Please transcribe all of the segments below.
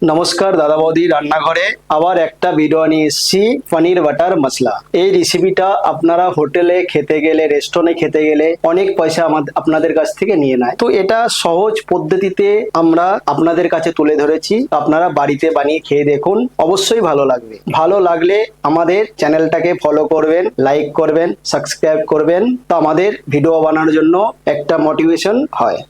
নমস্কার দাদা বৌদি রান্নাঘরে আবার একটা ভিডিও নিয়ে এসেছি পনির বাটার মশলা। এই রেসিপিটা আপনারা হোটেলে খেতে গেলে, রেস্টুরেন্টে খেতে গেলে অনেক পয়সা আপনাদের কাছ থেকে নিয়ে নেয়। তো এটা সহজ পদ্ধতিতে আমরা আপনাদের কাছে তুলে ধরেছি, আপনারা বাড়িতে বানিয়ে খেয়ে দেখুন, অবশ্যই ভালো লাগবে। ভালো লাগলে আমাদের চ্যানেলটাকে ফলো করবেন, লাইক করবেন, সাবস্ক্রাইব করবেন, তো আমাদের ভিডিও বানানোর জন্য একটা মোটিভেশন হয়।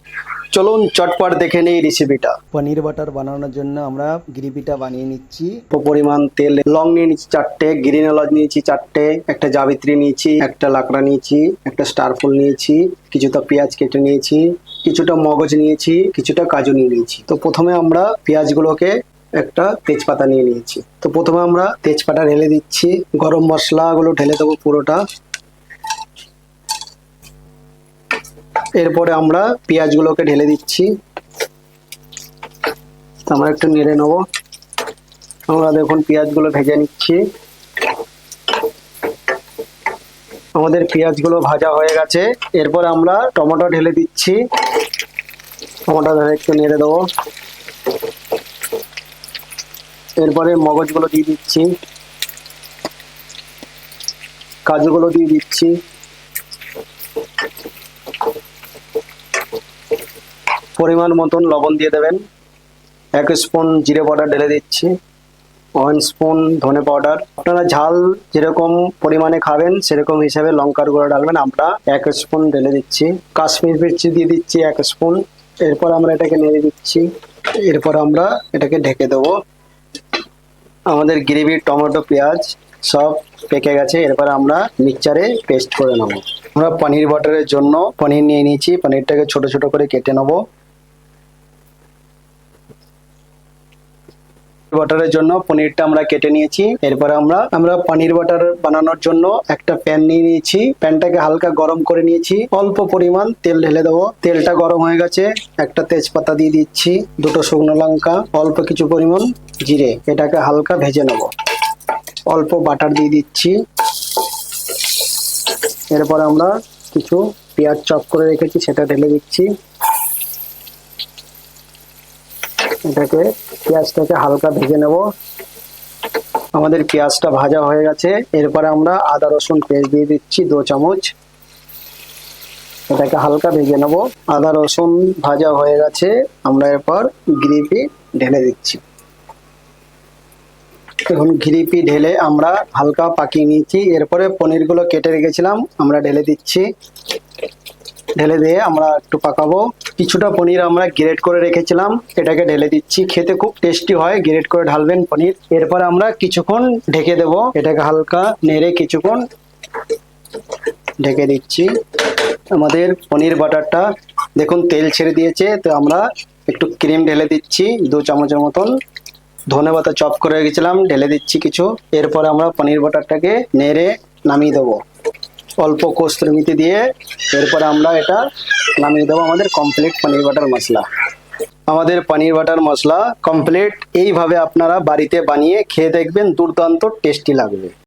চলুন চটপট দেখে নেই রেসিপিটা। পনির বাটার বানানোর জন্য আমরা গ্রেভিটা বানিয়ে নিচ্ছি। পরিমাণ তেল, লং নিয়ে নিচ্ছি 4টে, গ্রিন এলাচ নিয়েছি 4টে, একটা জাবিত্রী নিয়েছি, একটা লাকড়া নিয়েছি, একটা স্টার ফুল নিয়েছি, কিছুটা পেঁয়াজ কেটে নিয়েছি, কিছুটা মগজ নিয়েছি, কিছুটা কাজু নিয়ে নিয়েছি। তো প্রথমে আমরা পেঁয়াজগুলোকে একটা তেজপাতা নিয়ে নিয়েছি। তো প্রথমে আমরা তেজপাতা ঢেলে দিচ্ছি, গরম মশলাগুলো ঢেলে দেবো পুরোটা। এরপরে আমরা পেঁয়াজগুলোকে ঢেলে দিচ্ছি, আমরা একটু নেড়ে নেবো। আমরা দেখুন পেঁয়াজগুলো ভেজে নিচ্ছি। আমাদের পেঁয়াজগুলো ভাজা হয়ে গেছে। এরপর আমরা টমেটো ঢেলে দিচ্ছি, টমেটো ঢেলে একটু নেড়ে দেবো। এরপরে মগজগুলো দিয়ে দিচ্ছি, কাজুগুলো দিয়ে দিচ্ছি, পরিমাণ মতন লবণ দিয়ে দেবেন। 1 স্পুন জিরে পাউডার ঢেলে দিচ্ছি, 1 স্পুন ধনে পাউডার। আপনারা ঝাল যেরকম পরিমাণে খাবেন সেরকম হিসাবে লঙ্কার গুঁড়ো ডালবেন। আমরা 1 স্পুন ঢেলে দিচ্ছি, কাশ্মীর মির্চি দিয়ে দিচ্ছি 1 স্পুন। এরপর আমরা এটাকে নেড়ে দিচ্ছি। এরপর আমরা এটাকে ঢেকে দেবো। আমাদের গ্রেভি, টমেটো, পেঁয়াজ সব পেকে গেছে। এরপর আমরা মিক্সচারে পেস্ট করে নেবো। আমরা পনির বাটারের জন্য পনির নিয়ে নিয়েছি, পনিরটাকে ছোট ছোট করে কেটে নেবো। বাটারের জন্য পনিরটা আমরা কেটে নিয়েছি। এরপরে আমরা পনির বাটার বানানোর জন্য একটা প্যান নিয়ে নিয়েছি। প্যানটাকে হালকা গরম করে নিয়েছি, অল্প পরিমাণ তেল ঢেলে দেবো। তেলটা গরম হয়ে গেছে, একটা তেজপাতা দিয়ে দিচ্ছি, 2টো শুকনো লঙ্কা, অল্প কিছু পরিমাণ জিরে। এটাকে হালকা ভেজে নেব। অল্প বাটার দিয়ে দিচ্ছি। এরপর আমরা কিছু পেঁয়াজ চপ করে রেখেছি, সেটা ঢেলে দিচ্ছি। এটাকে পেঁয়াজটাকে হালকা ভেজে নেব। আমাদের পেঁয়াজটা ভাজা হয়ে গেছে। এরপরে আমরা আদা রসুন পেস্ট দিয়ে দিচ্ছি 2 চামচ। এটাকে হালকা ভেজে নেব। আদা রসুন ভাজা হয়ে গেছে, আমরা এরপর গ্রেভি ঢেলে দিচ্ছি। এখন গ্রেভি ঢেলে আমরা হালকা পাকিয়ে নিয়েছি। এরপরে পনিরগুলো কেটে রেখেছিলাম আমরা ঢেলে দিচ্ছি। ঢেলে দিয়ে আমরা একটু পাকাবো। কিছুটা পনির আমরা গ্রেট করে রেখেছিলাম, এটাকে ঢেলে দিচ্ছি। খেতে খুব টেস্টি হয়, গ্রেট করে ঢালবেন পনির। এরপর আমরা কিছুক্ষণ ঢেকে দেব। এটাকে হালকা নেড়ে কিছুক্ষণ ঢেকে দিচ্ছি। আমাদের পনির বাটারটা দেখুন তেল ছেড়ে দিয়েছে। তো আমরা একটু ক্রিম ঢেলে দিচ্ছি 2 চামচের মতন। ধনেপাতা চপ করে রেখেছিলাম, ঢেলে দিচ্ছি কিছু। এরপর আমরা পনির বাটারটাকে নেড়ে নামিয়ে দেবো, অল্প কস্তুরি মেথি দিয়ে। এরপর আমরা এটা নামিয়ে দেবো। আমাদের কমপ্লিট পনির বাটার মশলা। আমাদের পনির বাটার মশলা কমপ্লিট। এইভাবে আপনারা বাড়িতে বানিয়ে খেয়ে দেখবেন, দুর্দান্ত টেস্টি লাগবে।